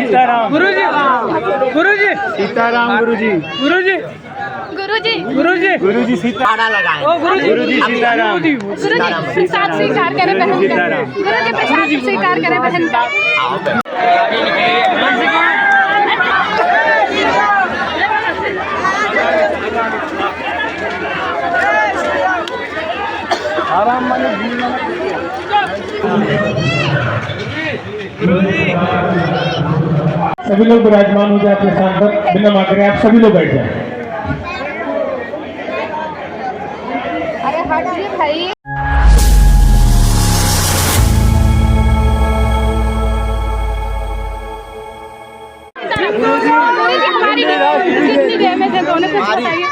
सीताराम गुरुजी गुरुजी सीताराम गुरुजी गुरुजी गुरुजी गुरुजी गुरुजी सीताराम लगाए ओ गुरुजी गुरुजी सीताराम गुरुजी प्रसाद स्वीकार करें बहन का सीताराम गुरुजी प्रसाद स्वीकार करें बहन का आराम माने सभी लोग विराजमान हो जाए अपने स्थान पर। बिना मांगे आप सभी लोग बैठ जाए। अरे हटिए भाई हमारी कितनी डैमेज है दोनों कुछ बताइए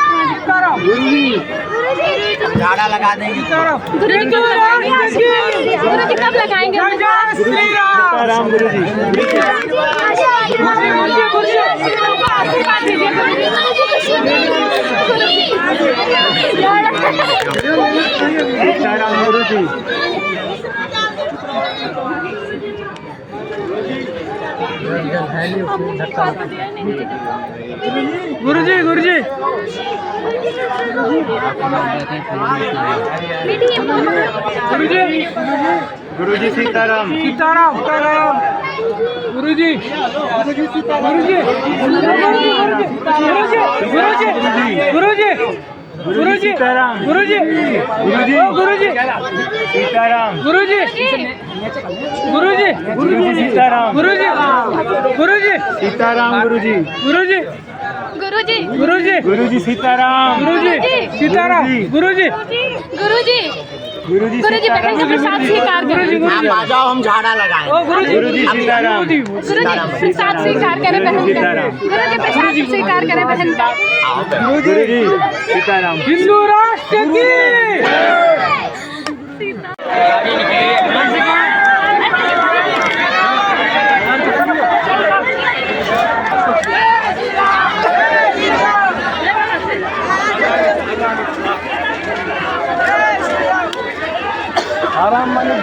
झाड़ा लगा देंगे गुरुजी कब लगाएंगे सीताराम गुरुजी आशीर्वाद दीजिए सीताराम गुरुजी गुरुजी गुरुजी गुरुजी गुरुजी सीताराम सीताराम गुरुजी गुरुजी गुरुजी गुरुजी गुरुजी गुरुजी सीताराम गुरुजी गुरुजी ओ गुरुजी सीताराम गुरुजी गुरुजी गुरुजी सीताराम गुरुजी गुरुजी सीताराम गुरुजी गुरुजी गुरुजी गुरुजी गुरुजी सीताराम गुरुजी सीताराम गुरुजी गुरुजी गुरुजी गुरुजी बहन का प्रसाद स्वीकार करें गुरुजी आ जाओ हम झाड़ा लगाएं ओ गुरुजी गुरुजी सीताराम गुरुजी प्रसाद स्वीकार करें बहन का गुरुजी प्रसाद स्वीकार करें बहन का गुरुजी सीताराम हिंदू राष्ट्र की आराम माने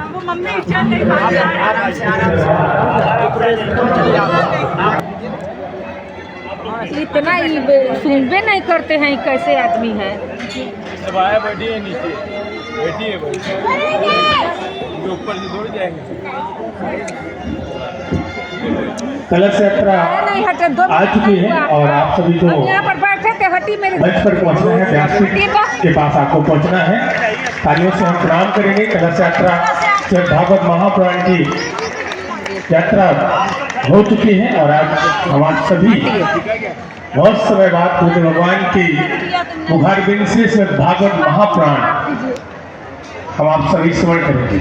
वो मम्मी इच्छा नहीं आराम से इतना ही सुनबे नहीं करते हैं कैसे आदमी है। बैठिए नीचे बैठिए ऊपर से दौड़ जाएंगे कलश यात्रा नहीं हटे दो आ चुकी है और आप सभी को हम यहाँ पर बैठे थे हटी मेरे मंच पर पहुंचना है। व्यासपीठ के पास आपको पहुंचना है। तालियों से हम प्रणाम करेंगे। कलश यात्रा से भागवत महापुराण की यात्रा हो चुकी है और आज हम आप सभी बहुत समय बाद पूज्य भगवान की मुखारबिंद से भागवत महापुराण हम आप सभी श्रवण करेंगे।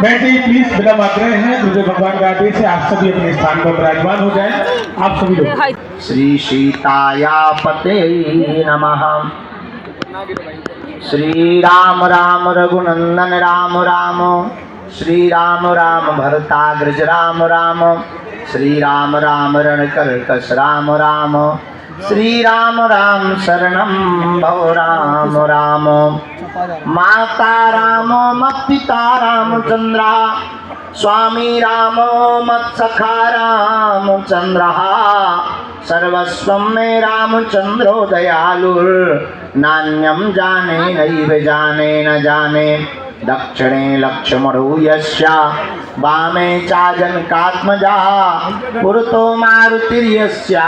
बैठिए प्लीज, बिना आग्रह है। पूज्य भगवान का आदेश है आप सभी अपने स्थान पर विराजमान हो जाएं। आप सभी लोग श्री सीताया पते नमः। श्री राम राम रघुनंदन राम राम। श्री राम राम भरताग्रज राम राम। श्री राम राम रणकर्कश राम राम। श्री राम राम शरणं भव राम राम। माता राम मत्पिता रामचंद्र। स्वामी राम मत्सखा रामचंद्र। सर्वस्वं मे रामचंद्रो दयालुर्नान्यं जाने नैव जाने न जाने। दक्षिणे लक्ष्मणो यस्य वामे चाजनकात्मजा। पुरतो मारुतिर्यस्य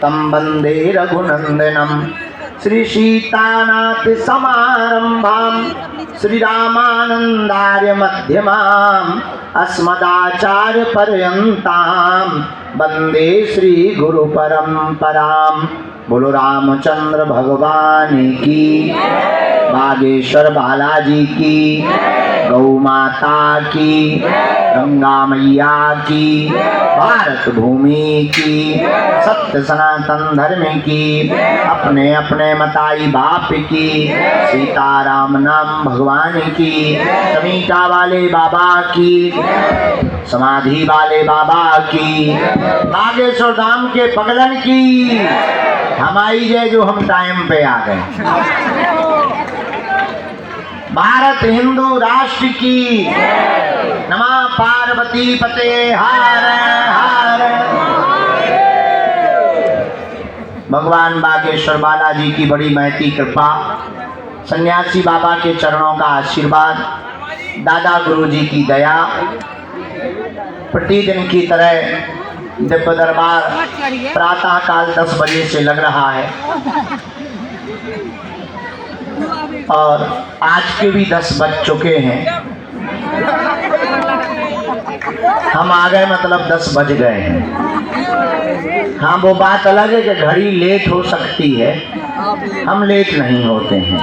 तं वन्दे रघुनन्दनं। श्री सीतानाथ समारंभां श्री रामानंदार्य मध्यमां अस्मदाचार्य पर्यन्तां वंदे श्री गुरु परंपराम। बोलो रामचंद्र भगवान की, बागेश्वर बालाजी की, गौ माता की, गंगा मैया की, भारत भूमि की, सत्य सनातन धर्म की, अपने अपने मताई बाप की, सीताराम नाम भगवान की, समीटा वाले बाबा की, समाधि वाले बाबा की, बागेश्वर धाम के पगलन की। हमारी जय जो हम टाइम पे आ गए। भारत हिंदू राष्ट्र की। नमः पार्वती पते हर हर। भगवान बागेश्वर बालाजी की बड़ी महती कृपा, सन्यासी बाबा के चरणों का आशीर्वाद, दादा गुरुजी की दया, प्रतिदिन की तरह दिव्य दरबार प्रातः काल 10 बजे से लग रहा है और आज के भी 10 बज चुके हैं। हम आ गए मतलब 10 बज गए हैं। हाँ, वो बात अलग है कि घड़ी लेट हो सकती है, हम लेट नहीं होते हैं।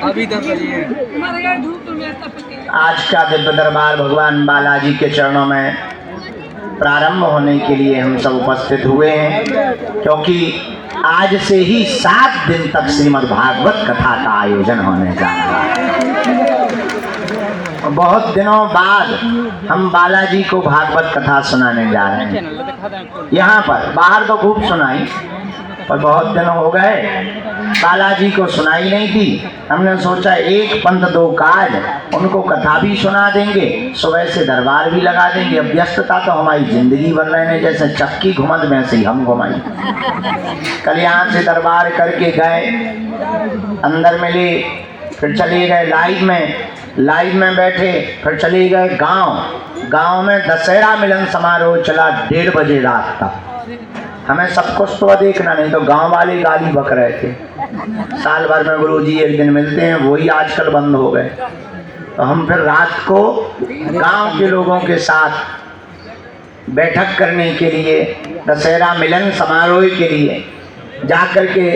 अभी 10 बजे है। आज का दिव्य दरबार भगवान बालाजी के चरणों में प्रारंभ होने के लिए हम सब उपस्थित हुए हैं, क्योंकि आज से ही 7 दिन तक श्रीमद् भागवत कथा का आयोजन होने जा रहा है। बहुत दिनों बाद हम बालाजी को भागवत कथा सुनाने जा रहे हैं। यहाँ पर बाहर तो खूब सुनाई, पर बहुत दिन हो गए बालाजी को सुनाई नहीं थी। हमने सोचा एक पंथ दो काज, उनको कथा भी सुना देंगे, सुबह से दरबार भी लगा देंगे। अब व्यस्तता तो हमारी जिंदगी बन रहे हैं, जैसे चक्की घुमत वैसे ही हम घुमाई। कल यहाँ से दरबार करके गए, अंदर मिले, फिर चले गए लाइव में बैठे, फिर चले गए गांव में दशहरा मिलन समारोह चला 1:30 बजे रात तक। हमें सब कुछ तो देखना, नहीं तो गांव वाले गाली बक रहे थे। साल भर में गुरुजी एक दिन मिलते हैं, वही आजकल बंद हो गए। तो हम फिर रात को गांव के लोगों के साथ बैठक करने के लिए, दशहरा मिलन समारोह के लिए जाकर के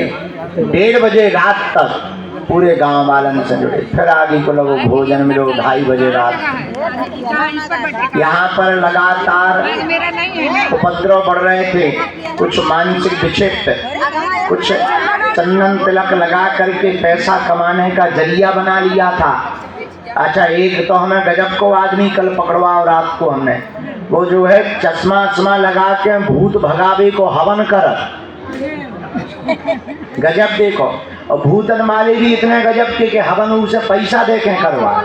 1:30 बजे रात तक पूरे गांव वालन से जुड़े। फिर आगे को लोगों भोजन मिलो 2:30 बजे रात। यहाँ पर लगातार उपद्रव बढ़ रहे थे, कुछ मानसिक विक्षिप्त, कुछ चंदन तिलक लगा करके पैसा कमाने का जरिया बना लिया था। अच्छा, एक तो हमें गजब को आदमी कल पकड़वा, और रात को हमने वो जो है चश्मा लगा के भूत भगावे को हवन कर, गजब देखो। और भूतन वाले भी इतने गजब के कि हवन उसे पैसा देके करवा।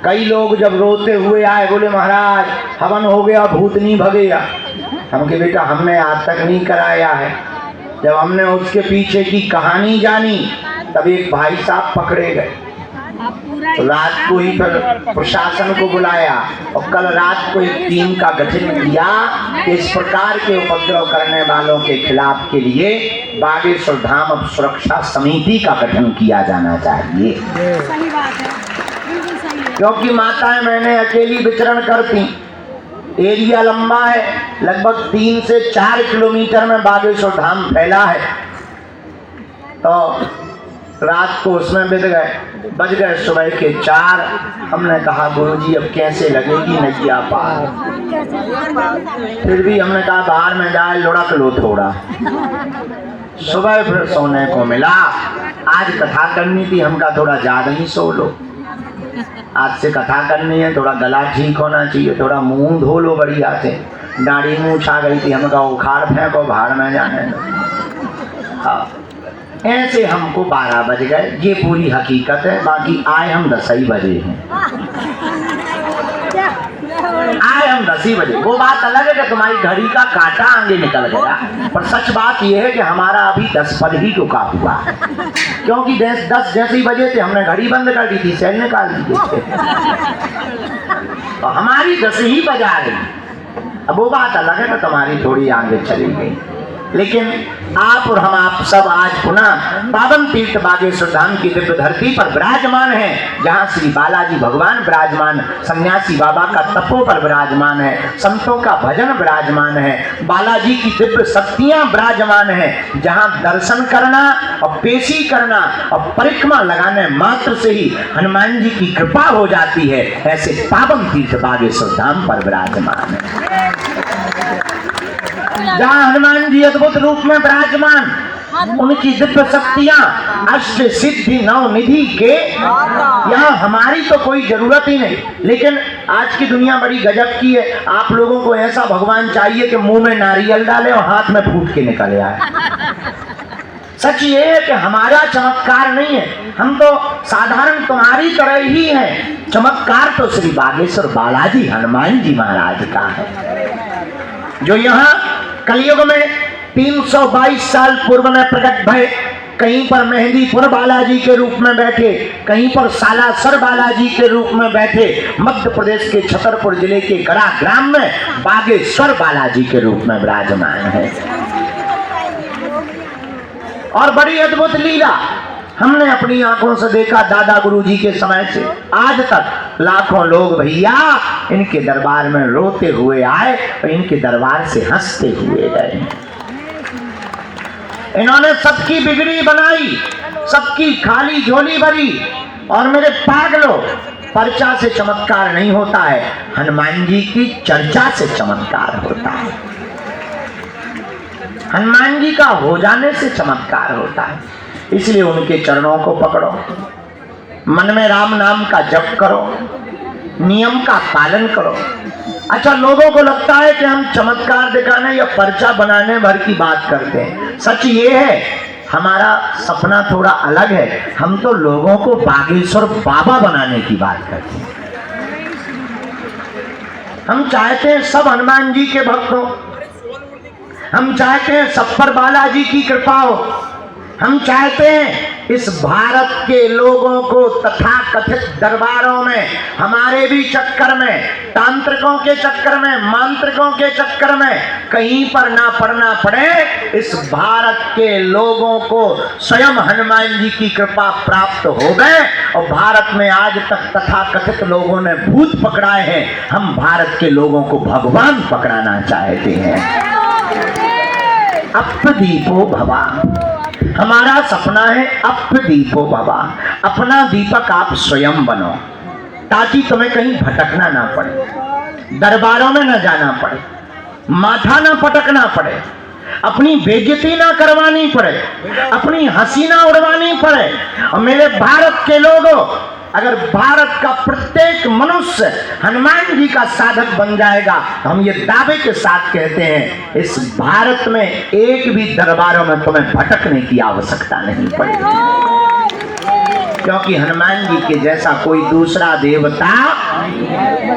कई लोग जब रोते हुए आए, बोले महाराज हवन हो गया, भूत नहीं भगेगा। हम के बेटा हमने आज तक नहीं कराया है। जब हमने उसके पीछे की कहानी जानी, तब एक भाई साहब पकड़े गए। तो रात को ही फिर प्रशासन को बुलाया और कल रात को एक टीम का गठन किया कि इस प्रकार के उपद्रव करने वालों के खिलाफ के लिए बागेश्वर धाम सुरक्षा समिति का गठन किया जाना चाहिए। क्योंकि माताएं मैंने अकेली विचरण करती, एरिया लंबा है, लगभग 3 से 4 किलोमीटर में बागेश्वर धाम फैला है। तो रात को उसमें बज गए सुबह के 4। हमने कहा गुरुजी अब कैसे लगेगी नैया पार। फिर भी हमने कहा बाहर में जाए लुढ़क लो थोड़ा। सुबह फिर सोने को मिला। आज कथा करनी थी, हम कहा थोड़ा ज़्यादा ही सो लो, आज से कथा करनी है, थोड़ा गला ठीक होना चाहिए, थोड़ा मुंह धो लो बढ़िया से। दाढ़ी मुँह छा गई थी, हम कहा उखाड़ फेंको भाड़ में जाने दो। हाँ, ऐसे हमको 12 बज गए, ये पूरी हकीकत है। बाकी आए हम 10 ही बजे हैं, आए हम 10 ही बजे। वो बात अलग है कि तुम्हारी घड़ी का कांटा आगे निकल गया, पर सच बात ये है कि हमारा अभी 10 पर ही रुका हुआ, क्योंकि 10 जैसे ही बजे थे हमने घड़ी बंद कर दी थी, सेल निकाल दी थी, तो हमारी 10 ही बजा रही। अब वो बात अलग है कि तुम्हारी थोड़ी आगे चली गई। लेकिन आप और हम आप सब आज पुनः पावन तीर्थ बागेश्वर धाम की दिव्य धरती पर विराजमान हैं, जहाँ श्री बालाजी भगवान विराजमान, सन्यासी बाबा का तपोबल विराजमान है, संतों का भजन विराजमान है, बालाजी की दिव्य शक्तियां विराजमान है, जहाँ दर्शन करना और पेशी करना और परिक्रमा लगाने मात्र से ही हनुमान जी की कृपा हो जाती है। ऐसे पावन तीर्थ बागेश्वर धाम पर विराजमान है, जहाँ हनुमान जी अद्भुत रूप में विराजमान, उनकी दिव्य शक्तियां अष्ट सिद्धि नौ निधि के, यहाँ हमारी तो कोई जरूरत ही नहीं। लेकिन आज की दुनिया बड़ी गजब की है, आप लोगों को ऐसा भगवान चाहिए कि मुंह में नारियल डाले और हाथ में फूट के निकल आए। सच ये है कि हमारा चमत्कार नहीं है, हम तो साधारण तुम्हारी तरह ही हैं। चमत्कार तो श्री बागेश्वर बालाजी हनुमान जी महाराज का है, जो यहाँ कलयुग में 322 साल पूर्व में प्रकट भय। कहीं पर मेहंदीपुर बालाजी के रूप में बैठे, कहीं पर सालासर बालाजी के रूप में बैठे, मध्य प्रदेश के छतरपुर जिले के गड़ा ग्राम में बागेश्वर बालाजी के रूप में विराजमान है। और बड़ी अद्भुत लीला हमने अपनी आंखों से देखा। दादा गुरुजी के समय से आज तक लाखों लोग भैया इनके दरबार में रोते हुए आए और इनके दरबार से हंसते हुए गए। इन्होंने सबकी बिगड़ी बनाई, सबकी खाली झोली भरी। और मेरे पागलों, पर्चा से चमत्कार नहीं होता है, हनुमान जी की चर्चा से चमत्कार होता है। हनुमान जी का हो जाने से चमत्कार होता है। इसलिए उनके चरणों को पकड़ो, मन में राम नाम का जप करो, नियम का पालन करो। अच्छा, लोगों को लगता है कि हम चमत्कार दिखाने या पर्चा बनाने भर की बात करते हैं। सच ये है, हमारा सपना थोड़ा अलग है। हम तो लोगों को बागेश्वर बाबा बनाने की बात करते हैं। हम चाहते हैं सब हनुमान जी के भक्त हो, हम चाहते हैं सब पर बालाजी की कृपा हो। हम चाहते हैं इस भारत के लोगों को तथा कथित दरबारों में, हमारे भी चक्कर में, तांत्रिकों के चक्कर में, मांत्रिकों के चक्कर में कहीं पर ना पड़ना पड़े। इस भारत के लोगों को स्वयं हनुमान जी की कृपा प्राप्त हो गए। और भारत में आज तक तथा कथित लोगों ने भूत पकड़ाए हैं, हम भारत के लोगों को भगवान पकड़ाना चाहते हैं। अपदीपो भवा, हमारा सपना है अपदीपो भवा। अपना दीपक आप स्वयं बनो, ताकि तुम्हें कहीं भटकना ना पड़े, दरबारों में ना जाना पड़े, माथा ना पटकना पड़े, अपनी बेइज्जती ना करवानी पड़े, अपनी हंसी ना उड़वानी पड़े। और मेरे भारत के लोगों, अगर भारत का प्रत्येक मनुष्य हनुमान जी का साधक बन जाएगा तो हम ये दावे के साथ कहते हैं, इस भारत में एक भी दरबारों में तुम्हें भटकने की आवश्यकता नहीं पड़ेगी। क्योंकि हनुमान जी के जैसा कोई दूसरा देवता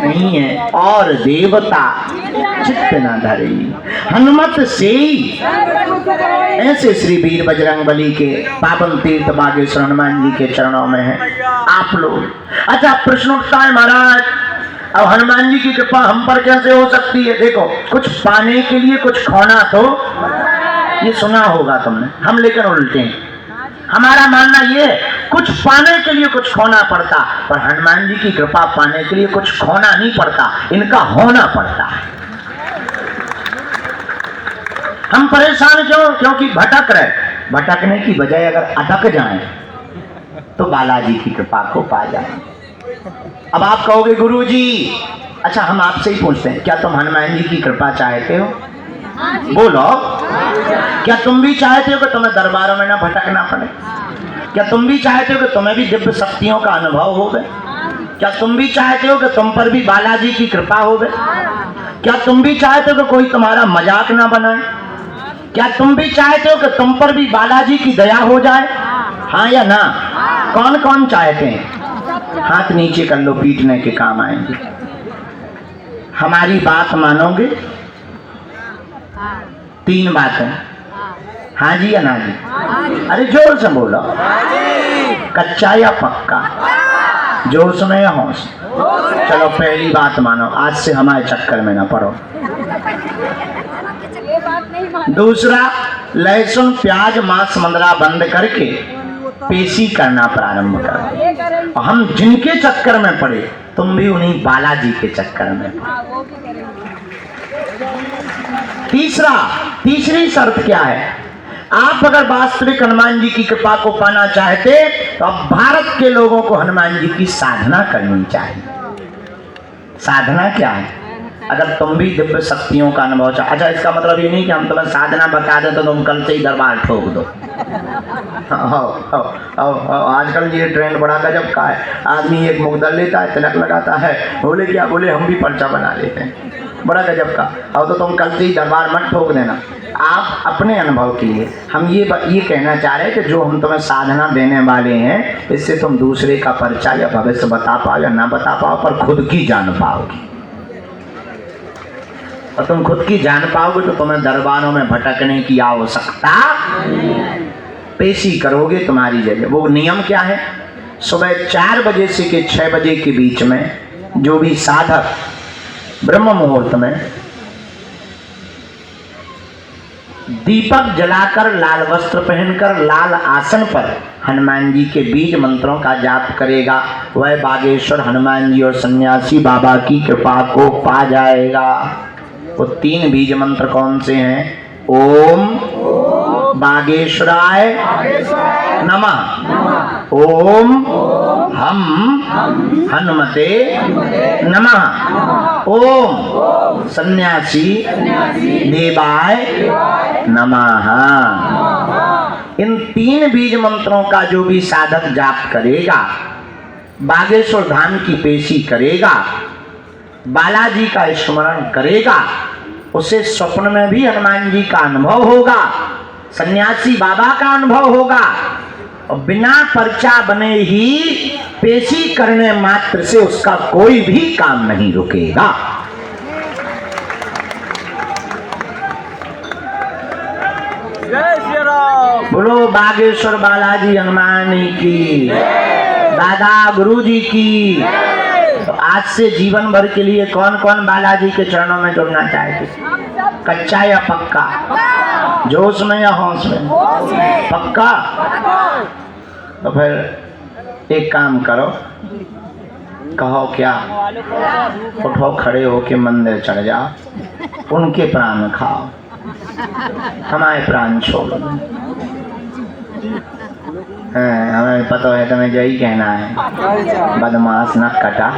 नहीं है। और देवता चित्त न धरे हनुमत से। ऐसे श्री वीर बजरंग बली के पावन तीर्थ बागेश्वर हनुमान जी के चरणों में है आप लोग। अच्छा, प्रश्न उठता है महाराज, अब हनुमान जी की कृपा हम पर कैसे हो सकती है? देखो, कुछ पाने के लिए कुछ खोना तो, ये सुना होगा तुमने, हम लेकिन उल्टे हैं। हमारा मानना ये है, कुछ पाने के लिए कुछ खोना पड़ता, पर हनुमान जी की कृपा पाने के लिए कुछ खोना नहीं पड़ता, इनका होना पड़ता है। हम परेशान क्यों? क्योंकि भटक रहे। भटकने की बजाय अगर अटक जाएं तो बालाजी की कृपा को पा जाए। अब आप कहोगे गुरुजी, अच्छा हम आपसे ही पूछते हैं, क्या तुम हनुमान जी की कृपा चाहते हो? बोलो, क्या तुम भी चाहते हो कि तुम्हें दरबारों में ना भटकना पड़े? क्या तुम भी चाहते हो कि तुम्हें भी दिव्य शक्तियों का अनुभव हो गए? क्या तुम भी चाहते हो कि तुम पर भी बालाजी की कृपा हो गए? क्या तुम भी चाहते हो कि कोई तुम्हारा मजाक ना बनाए? क्या तुम भी चाहते हो कि तुम पर भी बालाजी की दया हो जाए? हाँ या ना? कौन कौन चाहते हैं? हाथ नीचे कर लो, पीटने के काम आएंगे। हमारी बात मानोगे? 3 बातें, हाँ जी या ना जी? अरे जोर से बोलो, कच्चा या पक्का? जोर से या होश? चलो पहली बात मानो, आज से हमारे चक्कर में ना पड़ो। दूसरा, लहसुन प्याज मांस मंदरा बंद करके पेशी करना प्रारंभ कर। और हम जिनके चक्कर में पड़े, तुम भी उन्हीं बालाजी के चक्कर में पड़े। तीसरी शर्त क्या है? आप अगर वास्तविक हनुमान जी की कृपा को पाना चाहते तो अब भारत के लोगों को हनुमान जी की साधना करनी चाहिए। साधना क्या है? अगर तुम भी दिव्य शक्तियों का अनुभव चाह, अच्छा इसका मतलब ये नहीं कि हम तुम्हें साधना बता दें तो तुम कल से ही दरबार ठोक दो। आजकल ये ट्रेंड बड़ा गजब का है। आदमी एक मुकदर लेता है, तिलक लगाता है, बोले क्या बोले हम भी पर्चा बना लेते हैं, बड़ा गजब का। अब तो तुम कल से ही दरबार मत ठोक देना। आप अपने अनुभव के लिए हम ये कहना चाह रहे हैं कि जो हम तुम्हें साधना देने वाले हैं, इससे तुम दूसरे का पर्चा या भविष्य बता पाओ या ना बता पाओ, पर खुद की जान पाओगे। और तुम खुद की जान पाओगे तो तुम्हें दरबारों में भटकने की आवश्यकता, पेशी करोगे तुम्हारी जगह। वो नियम क्या है? सुबह 4 बजे से के 6 बजे के बीच में जो भी साधक ब्रह्म मुहूर्त में दीपक जलाकर, लाल वस्त्र पहनकर, लाल आसन पर हनुमान जी के बीज मंत्रों का जाप करेगा, वह बागेश्वर हनुमान जी और सन्यासी बाबा की कृपा को पा जाएगा। वो 3 बीज मंत्र कौन से हैं? ओम बागेश्वराय नमः, ओम हम हनुमते नमः, ओम सन्यासी देवाय नमः। इन 3 बीज मंत्रों का जो भी साधक जाप करेगा, बागेश्वर धाम की पेशी करेगा, बालाजी का स्मरण करेगा, उसे स्वप्न में भी हनुमान जी का अनुभव होगा, सन्यासी बाबा का अनुभव होगा, और बिना पर्चा बने ही पेशी करने मात्र से उसका कोई भी काम नहीं रुकेगा। जय श्री राम। बोलो बागेश्वर बालाजी हनुमान की, दादा गुरु जी की। तो आज से जीवन भर के लिए कौन कौन बालाजी के चरणों में जुड़ना चाहते? कच्चा या पक्का? जोश में या होश में? पक्का? तो फिर एक काम करो, कहो क्या, उठो खड़े होके मंदिर चढ़ जाओ, उनके प्राण खाओ, हमारे प्राण छोड़ो। हमें पता है तुम्हें यही कहना है, बदमाश न कटा।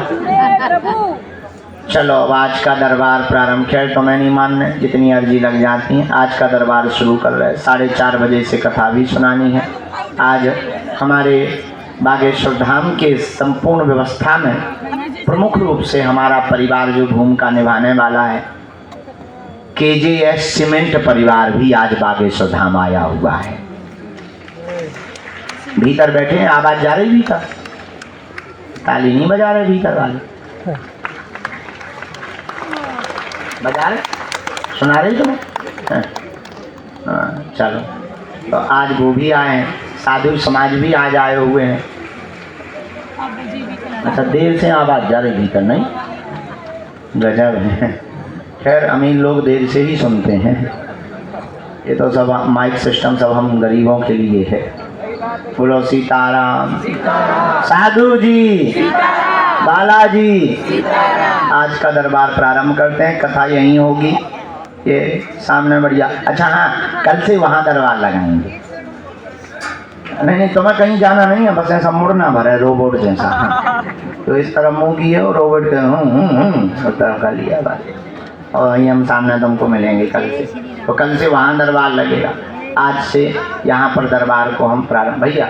चलो अब आज का दरबार प्रारंभ। खैर तुम्हें नहीं मानने, जितनी अर्जी लग जाती है। आज का दरबार शुरू कर रहे हैं। 4:30 बजे से कथा भी सुनानी है। आज हमारे बागेश्वर धाम के संपूर्ण व्यवस्था में प्रमुख रूप से हमारा परिवार जो भूमिका निभाने वाला है, KJS सीमेंट परिवार भी आज बागेश्वर धाम आया हुआ है। भीतर बैठे हैं, आवाज जा रही भीतर? ताली नहीं बजा रहे भीतर वाले? बजा रहे? सुना रही तुम्हें? चलो, तो आज वो भी आए हैं, साधु समाज भी आज आए हुए हैं। अच्छा, देर से आवाज जा रही भीतर? नहीं, गजब है। खैर अमीर लोग देर से ही सुनते हैं, ये तो सब माइक सिस्टम सब हम गरीबों के लिए है। बोलो सीताराम। साधु जी, बालाजी। आज का दरबार प्रारंभ करते हैं। कथा यहीं होगी, ये सामने बढ़िया। अच्छा हाँ, कल से वहाँ दरबार लगाएंगे। नहीं तुम्हें कहीं जाना नहीं है, बस ऐसा मुड़ना भरा है रोबोट जैसा। तो इस तरफ मुँह किए और रोबोट के उस तरफ का लिया बात। और वहीं हम सामने तुमको मिलेंगे कल से। तो कल से वहाँ दरबार लगेगा। आज से यहाँ पर दरबार को हम प्रारंभ। भैया